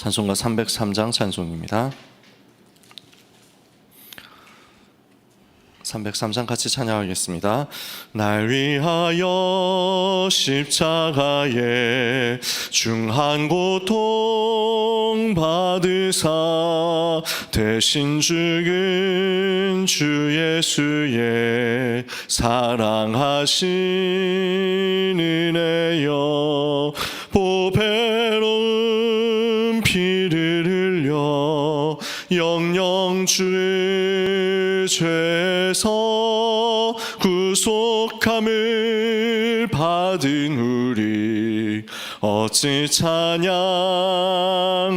찬송가 303장 찬송입니다. 303장 같이 찬양하겠습니다. 날 위하여 십자가에 중한 고통 받으사 대신 죽은 주 예수의 사랑하신 은혜여 보배로운 피를 흘려 영영 주의 죄에서 구속함을 받은 우리 어찌 찬양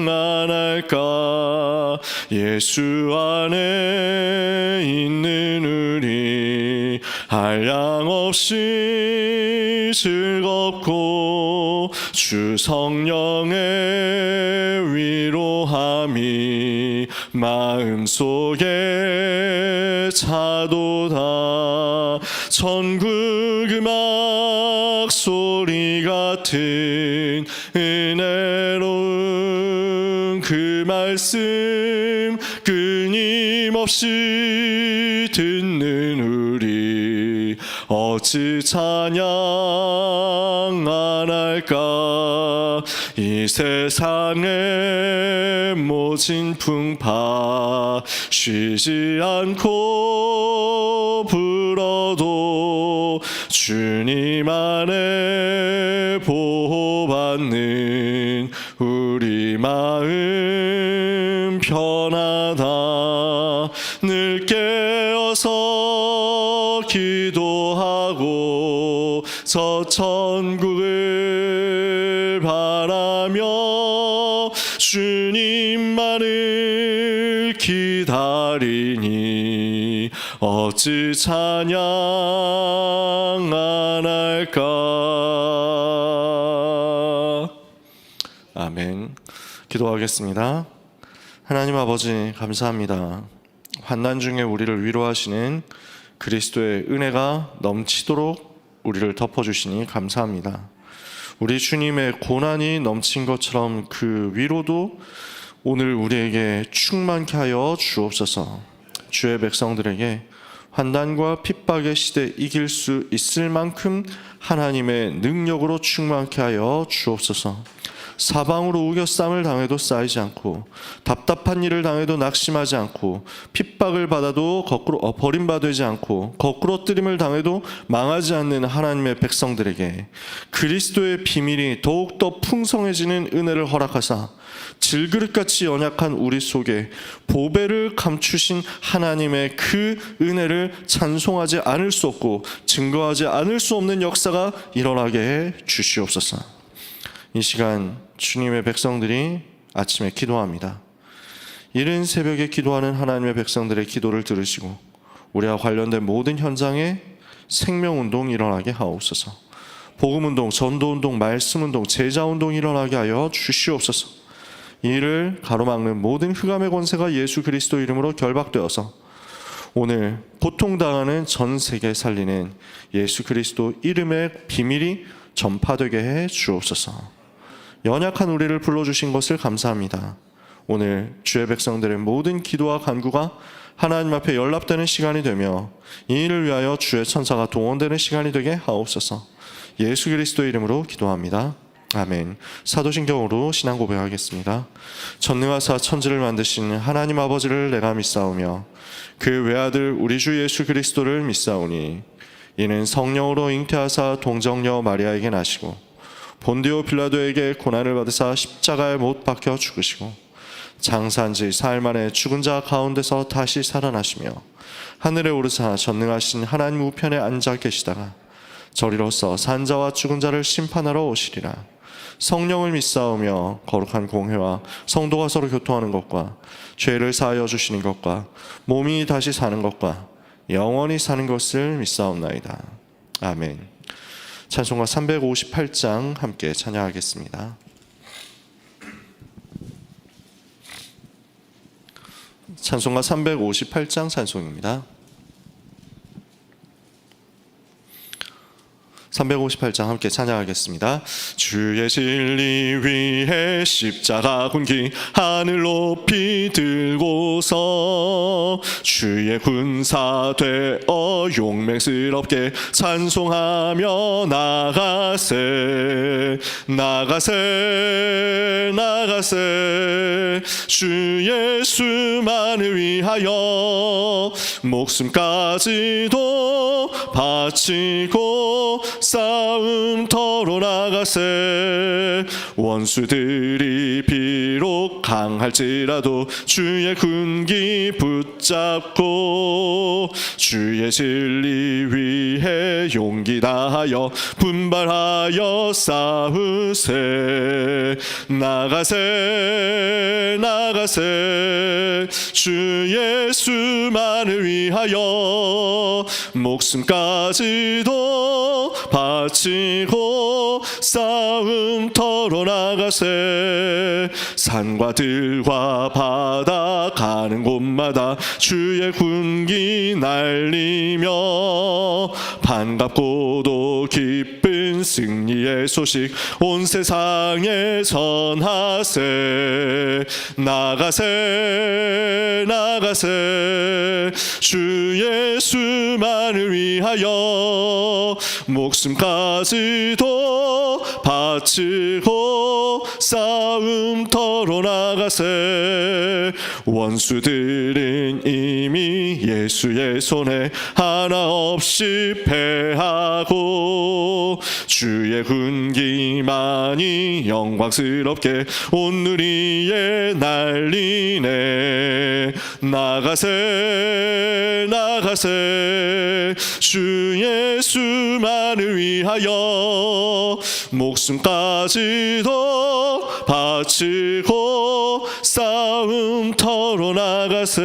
안 할까. 예수 안에 있는 우리 한량없이 즐겁고 주 성령의 위로함이 마음속에 차도다. 천국 음악 소리 같은 은혜로운 그 말씀 끊임없이 듣는 우리 어찌 찬양 안 할까. 이 세상의 모진 풍파 쉬지 않고 불어도 주님 안에 보호받는 우리 마음 편하다. 늘 깨어서 기도하고 저 천국을 바라며 주님만을 기다리니 어찌 찬양 안 할까. 아멘. 기도하겠습니다. 하나님 아버지 감사합니다. 환난 중에 우리를 위로하시는 그리스도의 은혜가 넘치도록 우리를 덮어주시니 감사합니다. 우리 주님의 고난이 넘친 것처럼 그 위로도 오늘 우리에게 충만케 하여 주옵소서. 주의 백성들에게 환난과 핍박의 시대 이길 수 있을 만큼 하나님의 능력으로 충만케 하여 주옵소서. 사방으로 우겨쌈을 당해도 쌓이지 않고 답답한 일을 당해도 낙심하지 않고 핍박을 받아도 거꾸로 버림받지 않고 거꾸로 뜨림을 당해도 망하지 않는 하나님의 백성들에게 그리스도의 비밀이 더욱더 풍성해지는 은혜를 허락하사 질그릇같이 연약한 우리 속에 보배를 감추신 하나님의 그 은혜를 찬송하지 않을 수 없고 증거하지 않을 수 없는 역사가 일어나게 해 주시옵소서. 이 시간 주님의 백성들이 아침에 기도합니다. 이른 새벽에 기도하는 하나님의 백성들의 기도를 들으시고 우리와 관련된 모든 현장에 생명운동 일어나게 하옵소서. 복음운동, 전도운동, 말씀운동, 제자운동 일어나게 하여 주시옵소서. 이를 가로막는 모든 흑암의 권세가 예수 그리스도 이름으로 결박되어서 오늘 고통당하는 전 세계 살리는 예수 그리스도 이름의 비밀이 전파되게 해 주옵소서. 연약한 우리를 불러주신 것을 감사합니다. 오늘 주의 백성들의 모든 기도와 간구가 하나님 앞에 연락되는 시간이 되며 이 일을 위하여 주의 천사가 동원되는 시간이 되게 하옵소서. 예수 그리스도 이름으로 기도합니다. 아멘. 사도신경으로 신앙 고백하겠습니다. 전능하사 천지를 만드신 하나님 아버지를 내가 믿사오며 그 외아들 우리 주 예수 그리스도를 믿사오니 이는 성령으로 잉태하사 동정녀 마리아에게 나시고 본디오 빌라도에게 고난을 받으사 십자가에 못 박혀 죽으시고 장사한 지 사흘 만에 죽은 자 가운데서 다시 살아나시며 하늘에 오르사 전능하신 하나님 우편에 앉아 계시다가 저리로서 산자와 죽은 자를 심판하러 오시리라. 성령을 믿사오며 거룩한 공회와 성도가 서로 교통하는 것과 죄를 사하여 주시는 것과 몸이 다시 사는 것과 영원히 사는 것을 믿사옵나이다. 아멘. 찬송가 358장 함께 찬양하겠습니다. 찬송가 358장 찬송입니다. 358장 함께 찬양하겠습니다. 주의 진리 위에 십자가 군기 하늘 높이 들고서 주의 군사 되어 용맹스럽게 찬송하며 나가세 나가세 나가세 주 예수만을 위하여 목숨까지도 바치고 싸움터로 나가세 원수들이 비록 강할지라도 주의 군기 붙잡고 주의 진리 위해 용기 다하여 분발하여 싸우세 나가세 나가세 주 예수만을 위하여 목숨까지도 바치고 싸움터로 나가세 산과 들과 바다 가는 곳마다 주의 군기 날리며 반갑고도 기쁜 승리의 소식 온 세상에 전하세 나가세 나가세 주 예수만을 위하여 목숨까지도 바치고 싸움터로 나가세 원수들은 이미 예수의 손에 하나 없이 패하고 주의 군기만이 영광스럽게 온 누리에 날리네 나가세 나가세 주 예수만을 위하여 목숨까지도 바치고 싸움터로 나가세.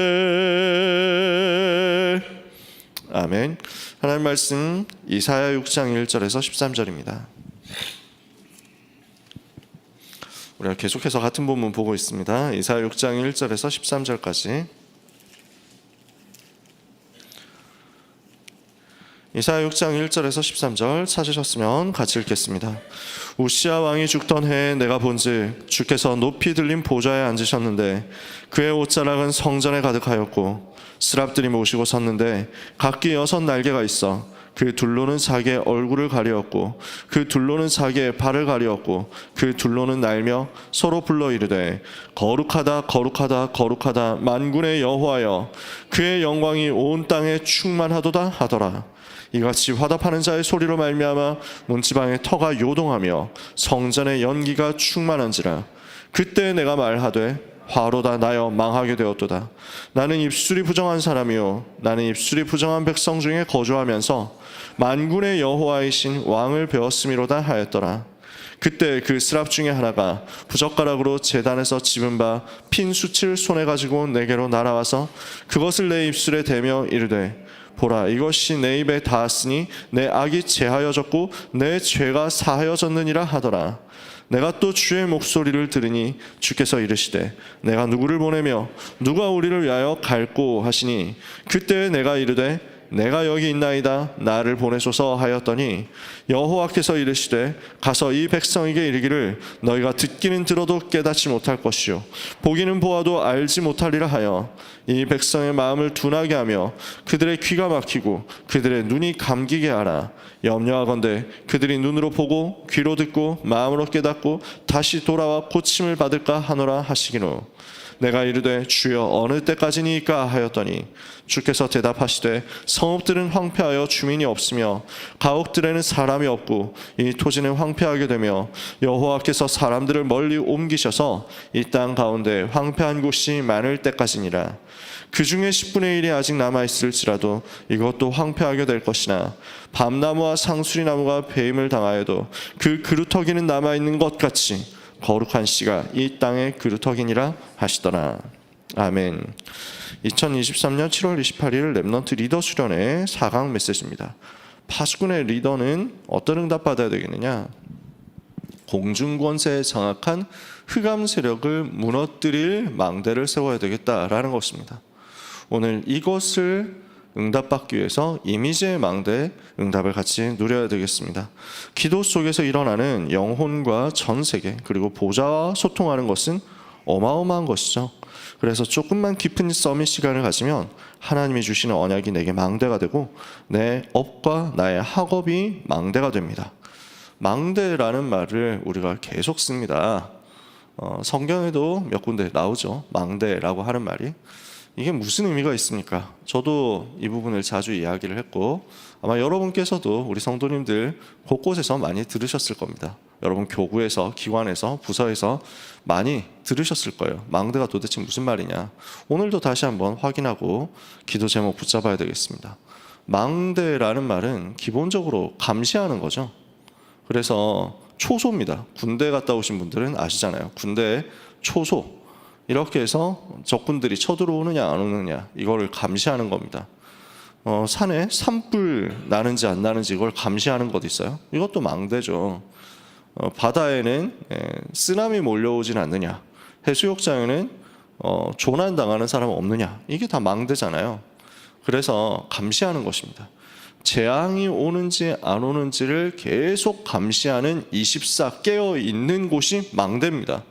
아멘. 하나님 말씀 이사야 6장 1절에서 13절입니다. 우리가 계속해서 같은 본문 보고 있습니다. 이사야 6장 1절에서 13절까지. 이사야 6장 1절에서 13절 찾으셨으면 같이 읽겠습니다. 우시야 왕이 죽던 해에 내가 본즉 주께서 높이 들린 보좌에 앉으셨는데 그의 옷자락은 성전에 가득하였고 스랍들이 모시고 섰는데 각기 6 날개가 있어 그 둘로는 자기의 얼굴을 가리었고 그 둘로는 자기의 발을 가리었고 그 둘로는 날며 서로 불러 이르되 거룩하다 거룩하다 거룩하다 만군의 여호와여 그의 영광이 온 땅에 충만하도다 하더라. 이같이 화답하는 자의 소리로 말미암아 문지방의 터가 요동하며 성전의 연기가 충만한지라. 그때 내가 말하되 화로다 나여 망하게 되었도다. 나는 입술이 부정한 사람이요 나는 입술이 부정한 백성 중에 거주하면서 만군의 여호와이신 왕을 배웠음이로다 하였더라. 그때 그 스랍 중에 하나가 부젓가락으로 제단에서 집은 바 핀 숯을 손에 가지고 내게로 날아와서 그것을 내 입술에 대며 이르되 보라 이것이 내 입에 닿았으니 내 악이 제하여졌고 내 죄가 사하여졌느니라 하더라. 내가 또 주의 목소리를 들으니 주께서 이르시되 내가 누구를 보내며 누가 우리를 위하여 갈꼬 하시니 그때 내가 이르되 내가 여기 있나이다 나를 보내소서 하였더니 여호와께서 이르시되 가서 이 백성에게 이르기를 너희가 듣기는 들어도 깨닫지 못할 것이요 보기는 보아도 알지 못하리라 하여 이 백성의 마음을 둔하게 하며 그들의 귀가 막히고 그들의 눈이 감기게 하라. 염려하건대 그들이 눈으로 보고 귀로 듣고 마음으로 깨닫고 다시 돌아와 고침을 받을까 하노라 하시기로. 내가 이르되 주여 어느 때까지니까 하였더니 주께서 대답하시되 성읍들은 황폐하여 주민이 없으며 가옥들에는 사람이 없고 이 토지는 황폐하게 되며 여호와께서 사람들을 멀리 옮기셔서 이 땅 가운데 황폐한 곳이 많을 때까지니라. 그 중에 10분의 1이 아직 남아있을지라도 이것도 황폐하게 될 것이나 밤나무와 상수리나무가 배임을 당하여도 그 그루터기는 남아있는 것 같이 거룩한 씨가 이 땅의 그루터기니라 하시더라. 아멘. 2023년 7월 28일 랩넌트 리더 수련회 4강 메시지입니다. 파수꾼의 리더는 어떤 응답 받아야 되겠느냐? 공중권세에 장악한 흑암 세력을 무너뜨릴 망대를 세워야 되겠다라는 것입니다. 오늘 이것을 응답받기 위해서 이미지의 망대의 응답을 같이 누려야 되겠습니다. 기도 속에서 일어나는 영혼과 전 세계 그리고 보좌와 소통하는 것은 어마어마한 것이죠. 그래서 조금만 깊은 서밋 시간을 가지면 하나님이 주시는 언약이 내게 망대가 되고 내 업과 나의 학업이 망대가 됩니다. 망대라는 말을 우리가 계속 씁니다. 성경에도 몇 군데 나오죠. 망대라고 하는 말이. 이게 무슨 의미가 있습니까? 저도 이 부분을 자주 이야기를 했고 아마 여러분께서도 우리 성도님들 곳곳에서 많이 들으셨을 겁니다. 여러분 교구에서, 기관에서, 부서에서 많이 들으셨을 거예요. 망대가 도대체 무슨 말이냐? 오늘도 다시 한번 확인하고 기도 제목 붙잡아야 되겠습니다. 망대라는 말은 기본적으로 감시하는 거죠. 그래서 초소입니다. 군대 갔다 오신 분들은 아시잖아요. 군대의 초소. 이렇게 해서 적군들이 쳐들어오느냐 안 오느냐 이거를 감시하는 겁니다. 산에 산불 나는지 안 나는지 이걸 감시하는 것 있어요. 이것도 망대죠. 바다에는 쓰나미 몰려오진 않느냐, 해수욕장에는 조난당하는 사람 없느냐, 이게 다 망대잖아요. 그래서 감시하는 것입니다. 재앙이 오는지 안 오는지를 계속 감시하는 24 깨어 있는 곳이 망대입니다.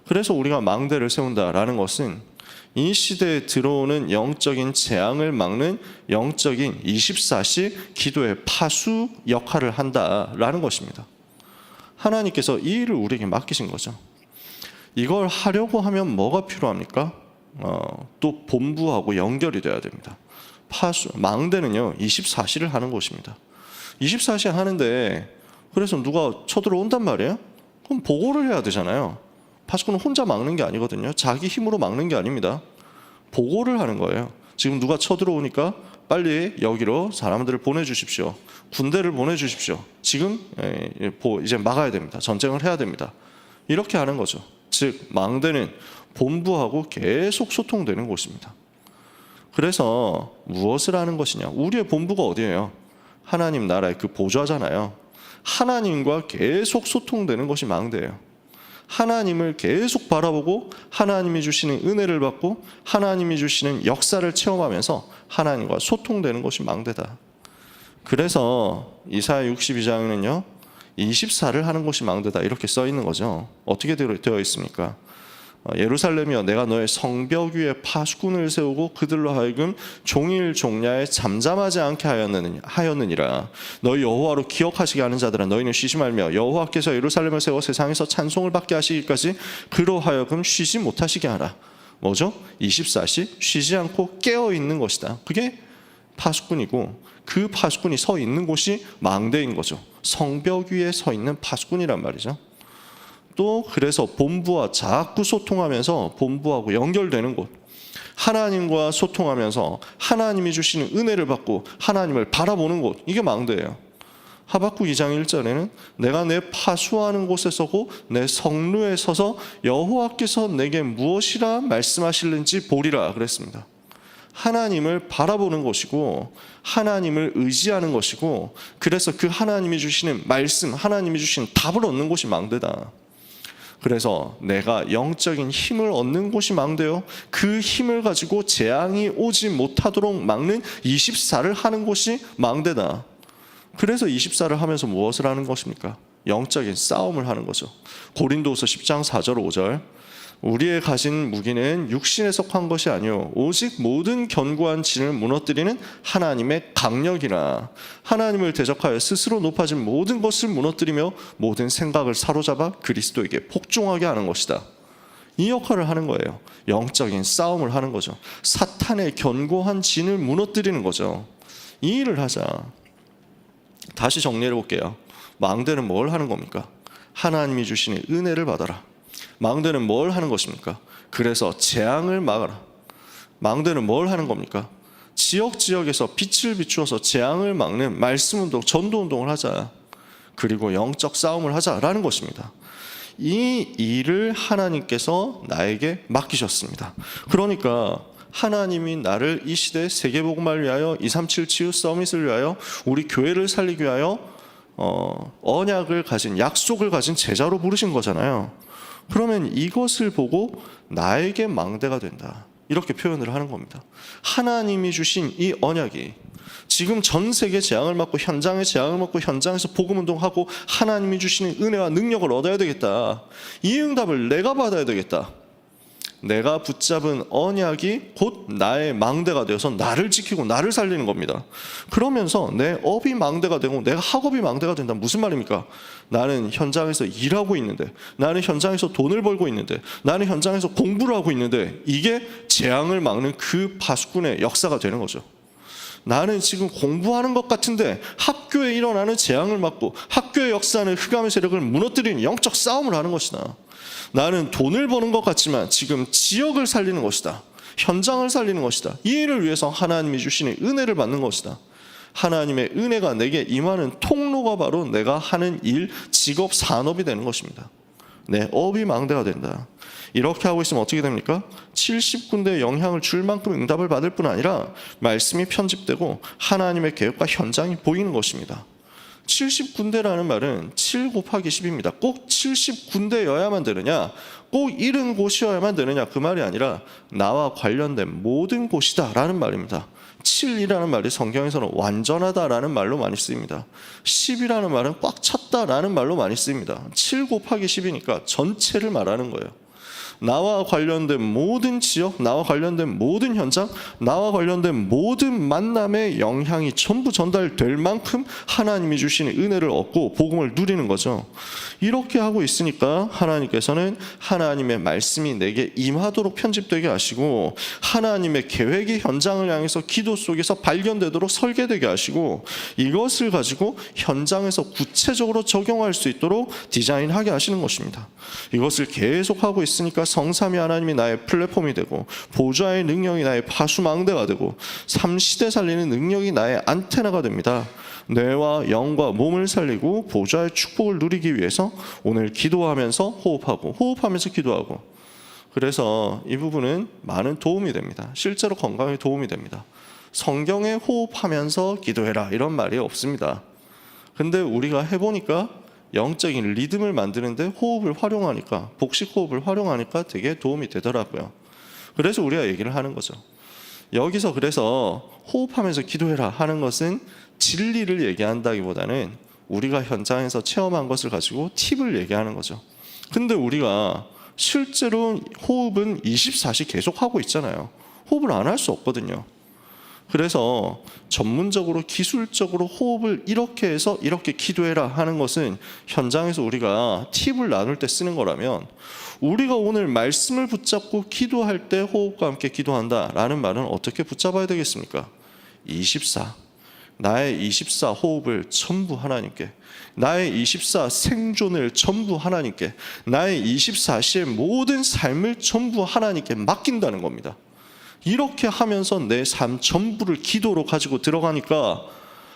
그래서 우리가 망대를 세운다라는 것은 이 시대에 들어오는 영적인 재앙을 막는 영적인 24시 기도의 파수 역할을 한다라는 것입니다. 하나님께서 이 일을 우리에게 맡기신 거죠. 이걸 하려고 하면 뭐가 필요합니까? 또 본부하고 연결이 돼야 됩니다. 망대는요 24시를 하는 곳입니다. 24시 하는데 그래서 누가 쳐들어온단 말이에요? 그럼 보고를 해야 되잖아요. 파수꾼은 혼자 막는 게 아니거든요. 자기 힘으로 막는 게 아닙니다. 보고를 하는 거예요. 지금 누가 쳐들어오니까 빨리 여기로 사람들을 보내주십시오. 군대를 보내주십시오. 지금 이제 막아야 됩니다. 전쟁을 해야 됩니다. 이렇게 하는 거죠. 즉 망대는 본부하고 계속 소통되는 곳입니다. 그래서 무엇을 하는 것이냐? 우리의 본부가 어디예요? 하나님 나라의 그 보좌잖아요. 하나님과 계속 소통되는 것이 망대예요. 하나님을 계속 바라보고 하나님이 주시는 은혜를 받고 하나님이 주시는 역사를 체험하면서 하나님과 소통되는 것이 망대다. 그래서 이사야 62장에는요 24를 하는 것이 망대다 이렇게 써 있는 거죠. 어떻게 되어 있습니까? 예루살렘이여 내가 너의 성벽 위에 파수꾼을 세우고 그들로 하여금 종일 종야에 잠잠하지 않게 하였느니라. 너희 여호와로 기억하시게 하는 자들아 너희는 쉬지 말며 여호와께서 예루살렘을 세워 세상에서 찬송을 받게 하시기까지 그로 하여금 쉬지 못하시게 하라. 뭐죠? 24시 쉬지 않고 깨어 있는 것이다. 그게 파수꾼이고 그 파수꾼이 서 있는 곳이 망대인 거죠. 성벽 위에 서 있는 파수꾼이란 말이죠. 또 그래서 본부와 자꾸 소통하면서 본부하고 연결되는 곳, 하나님과 소통하면서 하나님이 주시는 은혜를 받고 하나님을 바라보는 곳, 이게 망대예요. 하박국 2장 1절에는 내가 내 파수하는 곳에 서고 내 성루에 서서 여호와께서 내게 무엇이라 말씀하실는지 보리라 그랬습니다. 하나님을 바라보는 것이고 하나님을 의지하는 것이고 그래서 그 하나님이 주시는 말씀, 하나님이 주시는 답을 얻는 곳이 망대다. 그래서 내가 영적인 힘을 얻는 곳이 망대요. 그 힘을 가지고 재앙이 오지 못하도록 막는 24를 하는 곳이 망대다. 그래서 24를 하면서 무엇을 하는 것입니까? 영적인 싸움을 하는 거죠. 고린도후서 10장 4절 5절 우리의 가진 무기는 육신에 속한 것이 아니요 오직 모든 견고한 진을 무너뜨리는 하나님의 강력이라. 하나님을 대적하여 스스로 높아진 모든 것을 무너뜨리며 모든 생각을 사로잡아 그리스도에게 복종하게 하는 것이다. 이 역할을 하는 거예요. 영적인 싸움을 하는 거죠. 사탄의 견고한 진을 무너뜨리는 거죠. 이 일을 하자. 다시 정리해 볼게요. 망대는 뭘 하는 겁니까? 하나님이 주시는 은혜를 받아라. 망대는 뭘 하는 것입니까? 그래서 재앙을 막아라. 망대는 뭘 하는 겁니까? 지역에서 빛을 비추어서 재앙을 막는 말씀운동, 전도운동을 하자. 그리고 영적 싸움을 하자라는 것입니다. 이 일을 하나님께서 나에게 맡기셨습니다. 그러니까 하나님이 나를 이 시대 세계복음을 위하여 237 치유 서밋을 위하여 우리 교회를 살리기 위하여 언약을 가진, 약속을 가진 제자로 부르신 거잖아요. 그러면 이것을 보고 나에게 망대가 된다. 이렇게 표현을 하는 겁니다. 하나님이 주신 이 언약이 지금 전 세계 재앙을 맞고 현장의 재앙을 맞고 현장에서 복음 운동하고 하나님이 주시는 은혜와 능력을 얻어야 되겠다. 이 응답을 내가 받아야 되겠다. 내가 붙잡은 언약이 곧 나의 망대가 되어서 나를 지키고 나를 살리는 겁니다. 그러면서 내 업이 망대가 되고 내가 학업이 망대가 된다. 무슨 말입니까? 나는 현장에서 일하고 있는데, 나는 현장에서 돈을 벌고 있는데, 나는 현장에서 공부를 하고 있는데, 이게 재앙을 막는 그 파수꾼의 역사가 되는 거죠. 나는 지금 공부하는 것 같은데 학교에 일어나는 재앙을 막고 학교의 역사는 흑암의 세력을 무너뜨리는 영적 싸움을 하는 것이다. 나는 돈을 버는 것 같지만 지금 지역을 살리는 것이다. 현장을 살리는 것이다. 이 일을 위해서 하나님이 주시는 은혜를 받는 것이다. 하나님의 은혜가 내게 임하는 통로가 바로 내가 하는 일, 직업, 산업이 되는 것입니다. 내 업이 망대가 된다. 이렇게 하고 있으면 어떻게 됩니까? 70군데의 영향을 줄 만큼 응답을 받을 뿐 아니라 말씀이 편집되고 하나님의 계획과 현장이 보이는 것입니다. 70군데라는 말은 7 곱하기 10입니다. 꼭 70군데여야만 되느냐? 꼭 이른 곳이어야만 되느냐? 그 말이 아니라 나와 관련된 모든 곳이다 라는 말입니다. 7이라는 말이 성경에서는 완전하다라는 말로 많이 쓰입니다. 10이라는 말은 꽉 찼다라는 말로 많이 쓰입니다. 7 곱하기 10이니까 전체를 말하는 거예요. 나와 관련된 모든 지역, 나와 관련된 모든 현장, 나와 관련된 모든 만남의 영향이 전부 전달될 만큼 하나님이 주시는 은혜를 얻고 복음을 누리는 거죠. 이렇게 하고 있으니까 하나님께서는 하나님의 말씀이 내게 임하도록 편집되게 하시고 하나님의 계획이 현장을 향해서 기도 속에서 발견되도록 설계되게 하시고 이것을 가지고 현장에서 구체적으로 적용할 수 있도록 디자인하게 하시는 것입니다. 이것을 계속하고 있으니까 성삼위 하나님이 나의 플랫폼이 되고 보좌의 능력이 나의 파수망대가 되고 3시대 살리는 능력이 나의 안테나가 됩니다. 뇌와 영과 몸을 살리고 보좌의 축복을 누리기 위해서 오늘 기도하면서 호흡하고 호흡하면서 기도하고, 그래서 이 부분은 많은 도움이 됩니다. 실제로 건강에 도움이 됩니다. 성경에 호흡하면서 기도해라 이런 말이 없습니다. 근데 우리가 해보니까 영적인 리듬을 만드는데 호흡을 활용하니까, 복식 호흡을 활용하니까 되게 도움이 되더라고요. 그래서 우리가 얘기를 하는 거죠. 여기서 그래서 호흡하면서 기도해라 하는 것은 진리를 얘기한다기보다는 우리가 현장에서 체험한 것을 가지고 팁을 얘기하는 거죠. 근데 우리가 실제로 호흡은 24시 계속 하고 있잖아요. 호흡을 안 할 수 없거든요. 그래서 전문적으로 기술적으로 호흡을 이렇게 해서 이렇게 기도해라 하는 것은 현장에서 우리가 팁을 나눌 때 쓰는 거라면, 우리가 오늘 말씀을 붙잡고 기도할 때 호흡과 함께 기도한다라는 말은 어떻게 붙잡아야 되겠습니까? 24, 나의 24 호흡을 전부 하나님께, 나의 24 생존을 전부 하나님께, 나의 24시의 모든 삶을 전부 하나님께 맡긴다는 겁니다. 이렇게 하면서 내 삶 전부를 기도로 가지고 들어가니까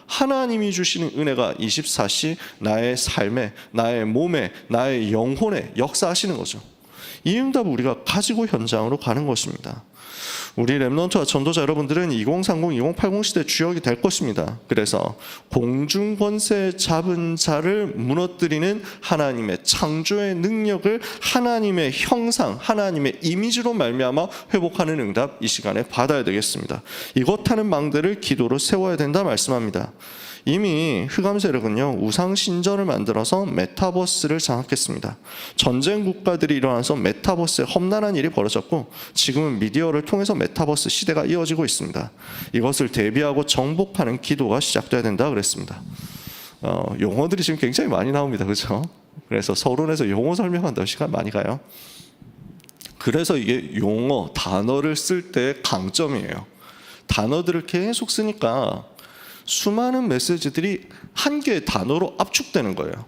하나님이 주시는 은혜가 24시 나의 삶에, 나의 몸에, 나의 영혼에 역사하시는 거죠. 이 응답을 우리가 가지고 현장으로 가는 것입니다. 우리 렘넌트와 전도자 여러분들은 2030, 2080 시대 주역이 될 것입니다. 그래서 공중권세 잡은 자를 무너뜨리는 하나님의 창조의 능력을 하나님의 형상, 하나님의 이미지로 말미암아 회복하는 응답 이 시간에 받아야 되겠습니다. 이것하는 망대를 기도로 세워야 된다 말씀합니다. 이미 흑암 세력은요, 우상 신전을 만들어서 메타버스를 장악했습니다. 전쟁 국가들이 일어나서 메타버스에 험난한 일이 벌어졌고, 지금은 미디어를 통해서 메타버스 시대가 이어지고 있습니다. 이것을 대비하고 정복하는 기도가 시작돼야 된다 그랬습니다. 용어들이 지금 굉장히 많이 나옵니다, 그렇죠? 그래서 서론에서 용어 설명한다고 시간 많이 가요. 그래서 이게 용어, 단어를 쓸 때 강점이에요. 단어들을 계속 쓰니까 수많은 메시지들이 한 개의 단어로 압축되는 거예요.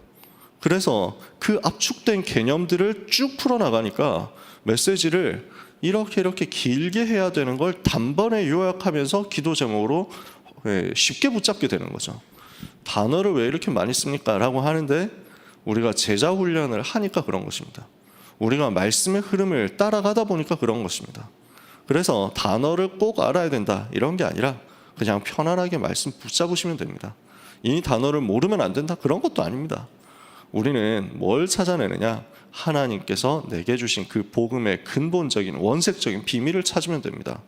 그래서 그 압축된 개념들을 쭉 풀어나가니까 메시지를 이렇게 길게 해야 되는 걸 단번에 요약하면서 기도 제목으로 쉽게 붙잡게 되는 거죠. 단어를 왜 이렇게 많이 씁니까? 라고 하는데, 우리가 제자 훈련을 하니까 그런 것입니다. 우리가 말씀의 흐름을 따라가다 보니까 그런 것입니다. 그래서 단어를 꼭 알아야 된다 이런 게 아니라 그냥 편안하게 말씀 붙잡으시면 됩니다. 이 단어를 모르면 안 된다 그런 것도 아닙니다. 우리는 뭘 찾아내느냐? 하나님께서 내게 주신 그 복음의 근본적인 원색적인 비밀을 찾으면 됩니다.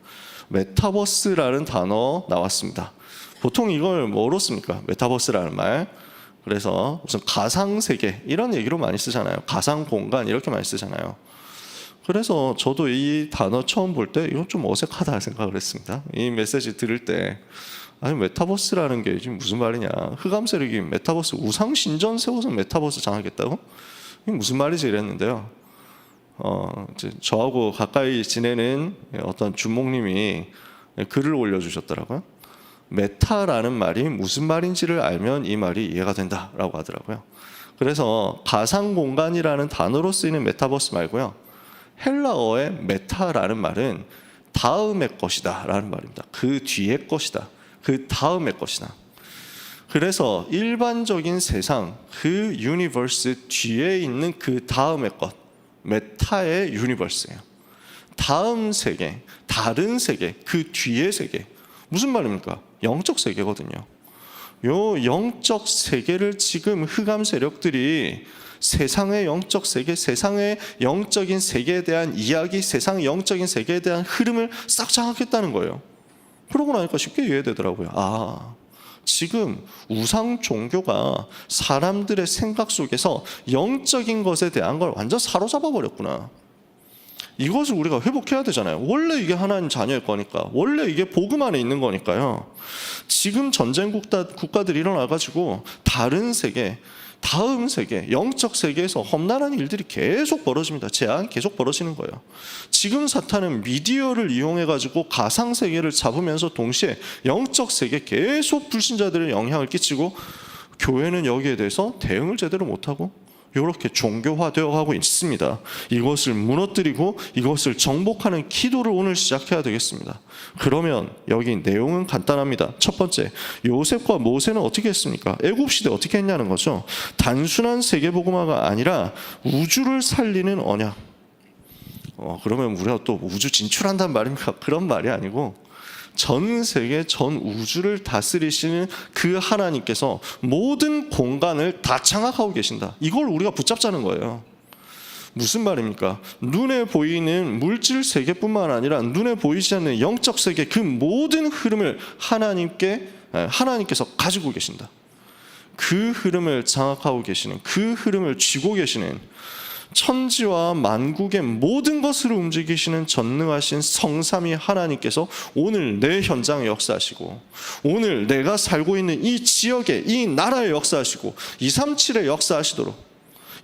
메타버스라는 단어 나왔습니다. 보통 이걸 뭐로 씁니까? 메타버스라는 말. 그래서 무슨 가상세계 이런 얘기로 많이 쓰잖아요. 가상공간 이렇게 많이 쓰잖아요. 그래서 저도 이 단어 처음 볼 때 이건 좀 어색하다 생각을 했습니다. 이 메시지 들을 때 아니 메타버스라는 게 지금 무슨 말이냐? 흑암 세력이 메타버스 우상 신전 세워서 메타버스 장하겠다고? 이게 무슨 말이지 이랬는데요. 이제 저하고 가까이 지내는 어떤 주목님이 글을 올려주셨더라고요. 메타라는 말이 무슨 말인지를 알면 이 말이 이해가 된다라고 하더라고요. 그래서 가상공간이라는 단어로 쓰이는 메타버스 말고요. 헬라어의 메타라는 말은 다음의 것이다 라는 말입니다. 그 뒤의 것이다. 그 다음의 것이다. 그래서 일반적인 세상, 그 유니버스 뒤에 있는 그 다음의 것, 메타의 유니버스예요. 다음 세계, 다른 세계, 그 뒤의 세계. 무슨 말입니까? 영적 세계거든요. 요 영적 세계를 지금 흑암 세력들이 세상의 영적 세계, 세상의 영적인 세계에 대한 이야기, 세상의 영적인 세계에 대한 흐름을 싹 장악했다는 거예요. 그러고 나니까 쉽게 이해되더라고요. 아, 지금 우상 종교가 사람들의 생각 속에서 영적인 것에 대한 걸 완전 사로잡아 버렸구나. 이것을 우리가 회복해야 되잖아요. 원래 이게 하나님 자녀의 거니까, 원래 이게 복음 안에 있는 거니까요. 지금 전쟁 국가들이 일어나가지고 다른 세계, 다음 세계, 영적 세계에서 험난한 일들이 계속 벌어집니다. 재앙이 계속 벌어지는 거예요. 지금 사탄은 미디어를 이용해가지고 가상 세계를 잡으면서 동시에 영적 세계에 계속 불신자들의 영향을 끼치고, 교회는 여기에 대해서 대응을 제대로 못하고 이렇게 종교화되어 가고 있습니다. 이것을 무너뜨리고 이것을 정복하는 기도를 오늘 시작해야 되겠습니다. 그러면 여기 내용은 간단합니다. 첫 번째, 요셉과 모세는 어떻게 했습니까? 애굽시대 어떻게 했냐는 거죠. 단순한 세계복음화가 아니라 우주를 살리는 언약. 그러면 우리가 또 우주 진출한다는 말입니까? 그런 말이 아니고 전 세계, 전 우주를 다스리시는 그 하나님께서 모든 공간을 다 장악하고 계신다. 이걸 우리가 붙잡자는 거예요. 무슨 말입니까? 눈에 보이는 물질 세계뿐만 아니라 눈에 보이지 않는 영적 세계 그 모든 흐름을 하나님께서 가지고 계신다. 그 흐름을 장악하고 계시는, 그 흐름을 쥐고 계시는, 천지와 만국의 모든 것을 움직이시는 전능하신 성삼위 하나님께서 오늘 내 현장에 역사하시고, 오늘 내가 살고 있는 이 지역에, 이 나라에 역사하시고, 237에 역사하시도록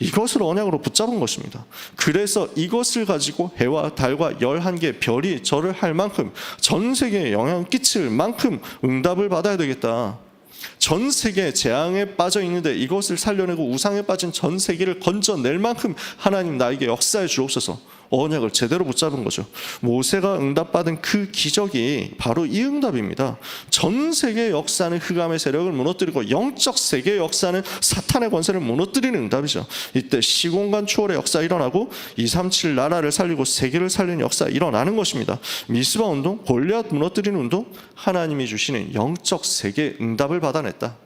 이것을 언약으로 붙잡은 것입니다. 그래서 이것을 가지고 해와 달과 11개 별이 절을 할 만큼, 전 세계에 영향을 끼칠 만큼 응답을 받아야 되겠다. 전 세계 재앙에 빠져 있는데 이것을 살려내고 우상에 빠진 전 세계를 건져낼 만큼 하나님 나에게 역사해 주옵소서. 언약을 제대로 붙잡은 거죠. 모세가 응답받은 그 기적이 바로 이 응답입니다. 전 세계 역사는 흑암의 세력을 무너뜨리고 영적 세계의 역사는 사탄의 권세를 무너뜨리는 응답이죠. 이때 시공간 초월의 역사 일어나고 237 나라를 살리고 세계를 살리는 역사 일어나는 것입니다. 미스바 운동, 골리앗 무너뜨리는 운동, 하나님이 주시는 영적 세계 응답을 받아냈다.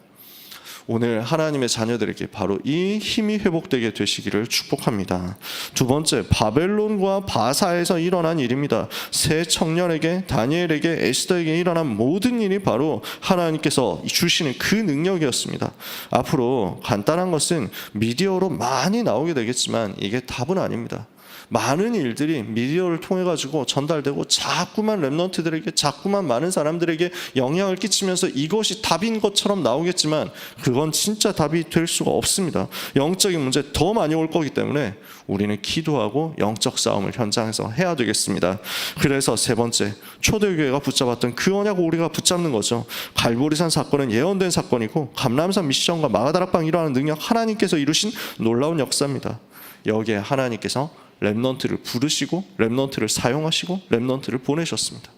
오늘 하나님의 자녀들에게 바로 이 힘이 회복되게 되시기를 축복합니다. 두 번째, 바벨론과 바사에서 일어난 일입니다. 세 청년에게, 다니엘에게, 에스더에게 일어난 모든 일이 바로 하나님께서 주시는 그 능력이었습니다. 앞으로 간단한 것은 미디어로 많이 나오게 되겠지만 이게 답은 아닙니다. 많은 일들이 미디어를 통해 가지고 전달되고 자꾸만 렘넌트들에게, 자꾸만 많은 사람들에게 영향을 끼치면서 이것이 답인 것처럼 나오겠지만 그건 진짜 답이 될 수가 없습니다. 영적인 문제 더 많이 올 거기 때문에 우리는 기도하고 영적 싸움을 현장에서 해야 되겠습니다. 그래서 세 번째, 초대교회가 붙잡았던 그 언약을 우리가 붙잡는 거죠. 갈보리산 사건은 예언된 사건이고 감람산 미션과 마가다락방 일어나는 능력, 하나님께서 이루신 놀라운 역사입니다. 여기에 하나님께서 렘넌트를 부르시고 렘넌트를 사용하시고 렘넌트를 보내셨습니다.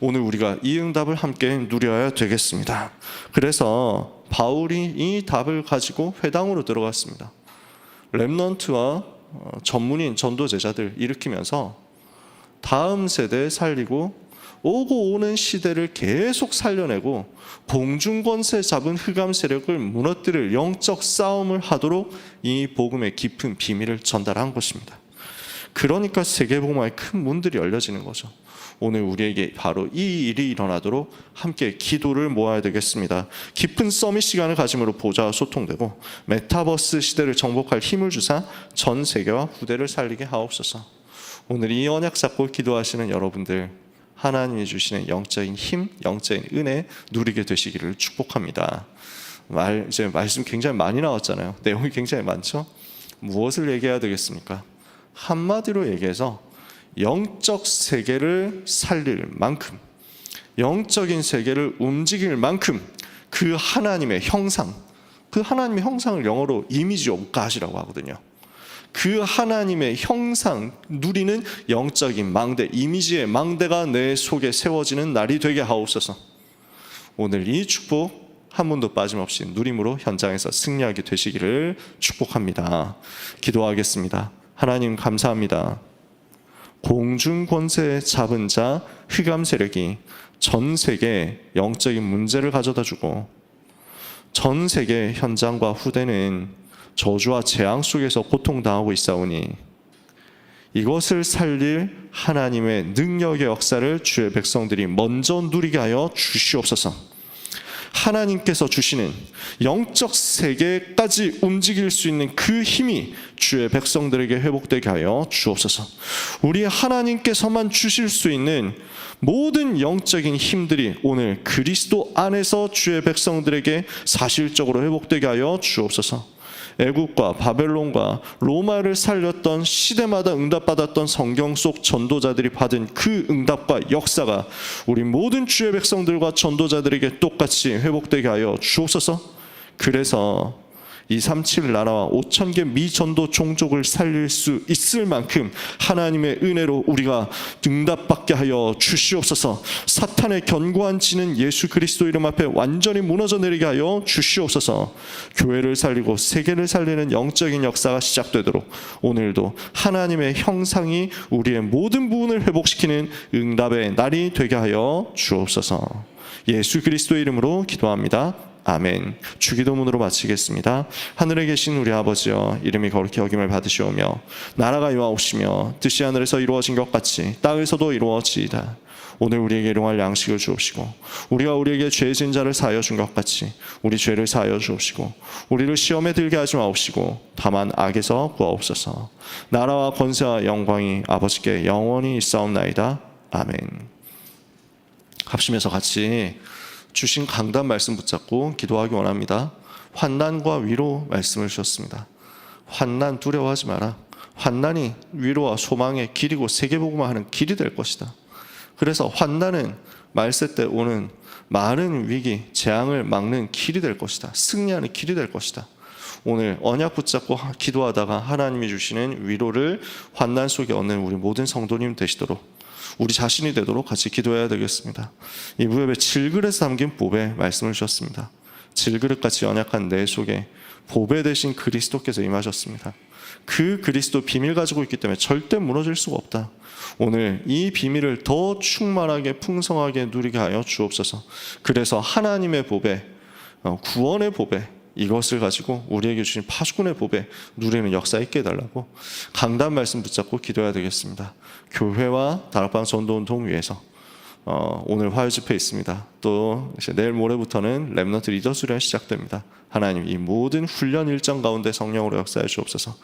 오늘 우리가 이 응답을 함께 누려야 되겠습니다. 그래서 바울이 이 답을 가지고 회당으로 들어갔습니다. 렘넌트와 전문인 전도 제자들 일으키면서 다음 세대에 살리고 오고 오는 시대를 계속 살려내고 공중권세 잡은 흑암 세력을 무너뜨릴 영적 싸움을 하도록 이 복음의 깊은 비밀을 전달한 것입니다. 그러니까 세계복음화의 큰 문들이 열려지는 거죠. 오늘 우리에게 바로 이 일이 일어나도록 함께 기도를 모아야 되겠습니다. 깊은 서밋 시간을 가짐으로 보좌와 소통되고 메타버스 시대를 정복할 힘을 주사 전 세계와 후대를 살리게 하옵소서. 오늘 이 언약 잡고 기도하시는 여러분들, 하나님이 주시는 영적인 힘, 영적인 은혜 누리게 되시기를 축복합니다. 이제 말씀 굉장히 많이 나왔잖아요. 내용이 굉장히 많죠. 무엇을 얘기해야 되겠습니까? 한마디로 얘기해서 영적 세계를 살릴 만큼, 영적인 세계를 움직일 만큼 그 하나님의 형상, 그 하나님의 형상을 영어로 이미지 오브 갓이라고 하거든요. 그 하나님의 형상 누리는 영적인 망대, 이미지의 망대가 내 속에 세워지는 날이 되게 하옵소서. 오늘 이 축복 한 번도 빠짐없이 누림으로 현장에서 승리하게 되시기를 축복합니다. 기도하겠습니다. 하나님 감사합니다. 공중 권세 잡은 자 흑암 세력이 전 세계에 영적인 문제를 가져다 주고 전 세계 현장과 후대는 저주와 재앙 속에서 고통당하고 있사오니 이것을 살릴 하나님의 능력의 역사를 주의 백성들이 먼저 누리게 하여 주시옵소서. 하나님께서 주시는 영적 세계까지 움직일 수 있는 그 힘이 주의 백성들에게 회복되게 하여 주옵소서. 우리 하나님께서만 주실 수 있는 모든 영적인 힘들이 오늘 그리스도 안에서 주의 백성들에게 사실적으로 회복되게 하여 주옵소서. 애국과 바벨론과 로마를 살렸던 시대마다 응답받았던 성경 속 전도자들이 받은 그 응답과 역사가 우리 모든 주의 백성들과 전도자들에게 똑같이 회복되게 하여 주옵소서. 그래서 237 나라와 5,000개 미전도 종족을 살릴 수 있을 만큼 하나님의 은혜로 우리가 응답받게 하여 주시옵소서. 사탄의 견고한 지는 예수 그리스도 이름 앞에 완전히 무너져 내리게 하여 주시옵소서. 교회를 살리고 세계를 살리는 영적인 역사가 시작되도록 오늘도 하나님의 형상이 우리의 모든 부분을 회복시키는 응답의 날이 되게 하여 주옵소서. 예수 그리스도의 이름으로 기도합니다. 아멘. 주기도문으로 마치겠습니다. 하늘에 계신 우리 아버지여, 이름이 거룩히 여김을 받으시오며 나라가 임하옵시며 뜻이 하늘에서 이루어진 것 같이 땅에서도 이루어지이다. 오늘 우리에게 일용할 양식을 주옵시고 우리가 우리에게 죄 지은 자를 사하여 준 것 같이 우리 죄를 사하여 주옵시고 우리를 시험에 들게 하지 마옵시고 다만 악에서 구하옵소서. 나라와 권세와 영광이 아버지께 영원히 있사옵나이다. 아멘. 합심해서 같이 주신 강단 말씀 붙잡고 기도하기 원합니다. 환난과 위로 말씀을 주셨습니다. 환난 두려워하지 마라. 환난이 위로와 소망의 길이고 세계복음화 하는 길이 될 것이다. 그래서 환난은 말세 때 오는 많은 위기, 재앙을 막는 길이 될 것이다. 승리하는 길이 될 것이다. 오늘 언약 붙잡고 기도하다가 하나님이 주시는 위로를 환난 속에 얻는 우리 모든 성도님 되시도록 우리 자신이 되도록 같이 기도해야 되겠습니다. 이 무협의 질그릇에 담긴 보배 말씀을 주셨습니다. 질그릇같이 연약한 내 속에 보배 되신 그리스도께서 임하셨습니다. 그 그리스도 비밀 가지고 있기 때문에 절대 무너질 수가 없다. 오늘 이 비밀을 더 충만하게 풍성하게 누리게 하여 주옵소서. 그래서 하나님의 보배, 구원의 보배, 이것을 가지고 우리에게 주신 파수꾼의 보배 누리는 역사 있게 해달라고 강단 말씀 붙잡고 기도해야 되겠습니다. 교회와 다락방 전도운동 위해서 오늘 화요 집회 있습니다. 또 이제 내일 모레부터는 렘넌트 리더 수련 시작됩니다. 하나님 이 모든 훈련 일정 가운데 성령으로 역사해 주옵소서.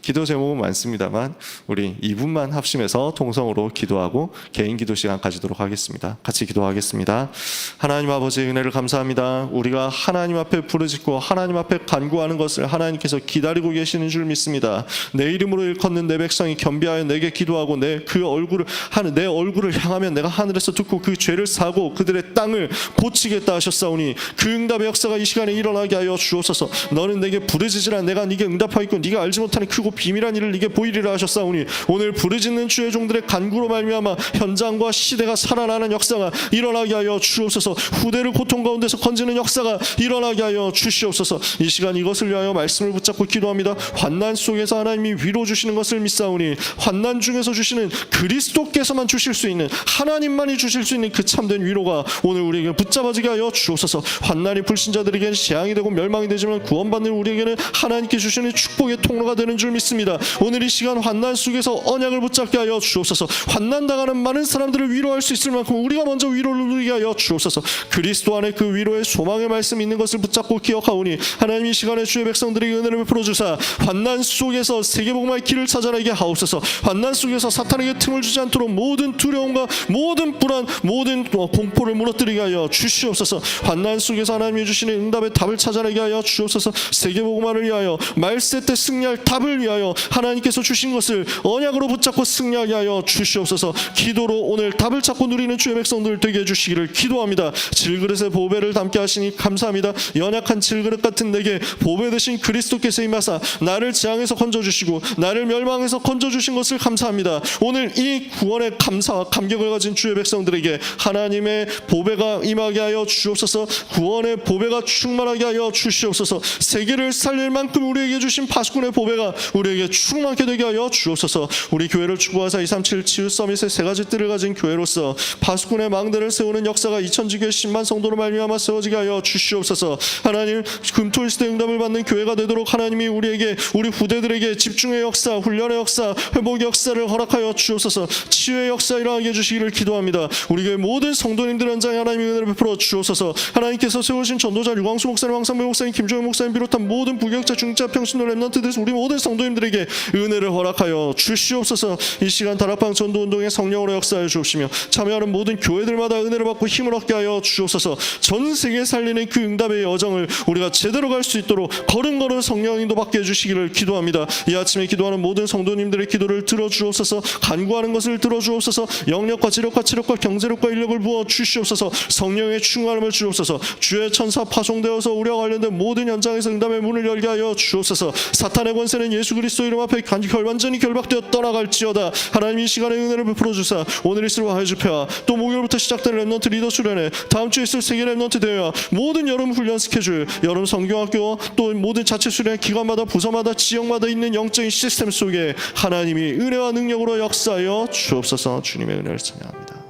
기도 제목은 많습니다만 우리 2분만 합심해서 통성으로 기도하고 개인 기도 시간 가지도록 하겠습니다. 같이 기도하겠습니다. 하나님 아버지의 은혜를 감사합니다. 우리가 하나님 앞에 부르짖고 하나님 앞에 간구하는 것을 하나님께서 기다리고 계시는 줄 믿습니다. 내 이름으로 일컫는 내 백성이 겸비하여 내게 기도하고 내 얼굴을 향하면 내가 하늘에서 듣고 그 죄를 사고 그들의 땅을 고치겠다 하셨사오니 그 응답의 역사가 이 시간에 일어나게 하여 주옵소서. 너는 내게 부르짖으라 내가 네게 응답하겠고 네가 알지 못하는 크고 비밀한 일을 네게 보이리라 하셨사오니 오늘 부르짖는 주의 종들의 간구로 말미암아 현장과 시대가 살아나는 역사가 일어나게 하여 주옵소서. 후대를 고통 가운데서 건지는 역사가 일어나게 하여 주시옵소서. 이 시간 이것을 위하여 말씀을 붙잡고 기도합니다. 환난 속에서 하나님이 위로 주시는 것을 믿사오니 환난 중에서 주시는 그리스도께서만 주실 수 있는 하나님만이 주실 하실 수 있는 그 참된 위로가 오늘 우리에게 붙잡아지게 하여 주옵소서. 환난이 불신자들에게는 재앙이 되고 멸망이 되지만 구원받는 우리에게는 하나님께 주시는 축복의 통로가 되는 줄 믿습니다. 오늘 이 시간 환난 속에서 언약을 붙잡게 하여 주옵소서. 환난당하는 많은 사람들을 위로할 수 있을 만큼 우리가 먼저 위로를 누리게 하여 주옵소서. 그리스도 안에 그 위로의 소망의 말씀이 있는 것을 붙잡고 기억하오니 하나님 이 시간에 주의 백성들에게 은혜를 베풀어 주사 환난 속에서 세계복음화의 길을 찾아내게 하옵소서. 환난 속에서 사탄에게 틈을 주지 않도록 모든 두려움과 모든 불안, 모든 공포를 무너뜨리게 하여 주시옵소서. 환난 속에서 하나님이 주시는 응답의 답을 찾아내게 하여 주옵소서. 세계복음화를 위하여 말세 때 승리할 답을 위하여 하나님께서 주신 것을 언약으로 붙잡고 승리하게 하여 주시옵소서. 기도로 오늘 답을 찾고 누리는 주의 백성들 되게 해주시기를 기도합니다. 질그릇에 보배를 담게 하시니 감사합니다. 연약한 질그릇 같은 내게 보배 되신 그리스도께서 임하사 나를 재앙에서 건져주시고 나를 멸망에서 건져주신 것을 감사합니다. 오늘 이 구원의 감사와 감격을 가진 주의 백성들에게 하나님의 보배가 임하게 하여 주옵소서. 구원의 보배가 충만하게 하여 주시옵소서. 세계를 살릴 만큼 우리에게 주신 파수꾼의 보배가 우리에게 충만하게 되게 하여 주옵소서. 우리 교회를 축복하사 237 치유 서밋의 세 가지 뜰을 가진 교회로서 파수꾼의 망대를 세우는 역사가 2000지교회 10만 성도로 말미암아 세워지게 하여 주시옵소서. 하나님 금토일 시대 응답을 받는 교회가 되도록 하나님이 우리에게 우리 후대들에게 집중의 역사, 훈련의 역사, 회복의 역사를 허락하여 주옵소서. 치유의 역사 일어나게 해주시기를 기도합니다. 우리 교회 모든 성도님들 현장에 하나님의 은혜를 베풀어 주옵소서. 하나님께서 세우신 전도자 류광수 목사님, 황상배 목사님, 김종현 목사님 비롯한 모든 부격자, 중자, 평신도 렘넌트들 우리 모든 성도님들에게 은혜를 허락하여 주시옵소서. 이 시간 다락방 전도운동의 성령으로 역사하여 주옵시며 참여하는 모든 교회들마다 은혜를 받고 힘을 얻게 하여 주옵소서. 전 세계 살리는 그 응답의 여정을 우리가 제대로 갈 수 있도록 걸음걸음 성령 인도 받게 해주시기를 기도합니다. 이 아침에 기도하는 모든 성도님들의 기도를 들어주옵소서. 간구하는 것을 들어주옵소서. 영력과 지력과 체력과 경제력과 인력을 부어 주시옵소서. 성령의 충만함을 주옵소서. 주의 천사 파송되어서 우리와 관련된 모든 현장에서 응답의 문을 열게 하여 주옵소서. 사탄의 권세는 예수 그리스도 이름 앞에 완전히 결박되어 떠나갈지어다. 하나님 이 시간에 은혜를 베풀어 주사 오늘 있을 화해 집회와 또 목요일부터 시작되는 렘넌트 리더 수련회, 다음 주에 있을 세계 렘넌트 대회와 모든 여름 훈련 스케줄, 여름 성경학교 또 모든 자체 수련 기관마다 부서마다 지역마다 있는 영적인 시스템 속에 하나님이 은혜와 능력으로 역사하여 주옵소서. 주님의 은혜를 찬양합니다.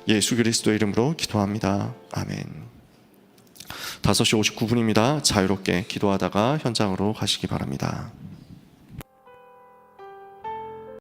예수 그리스도의 이름으로 기도합니다. 아멘. 5시 59분입니다. 자유롭게 기도하다가 현장으로 가시기 바랍니다.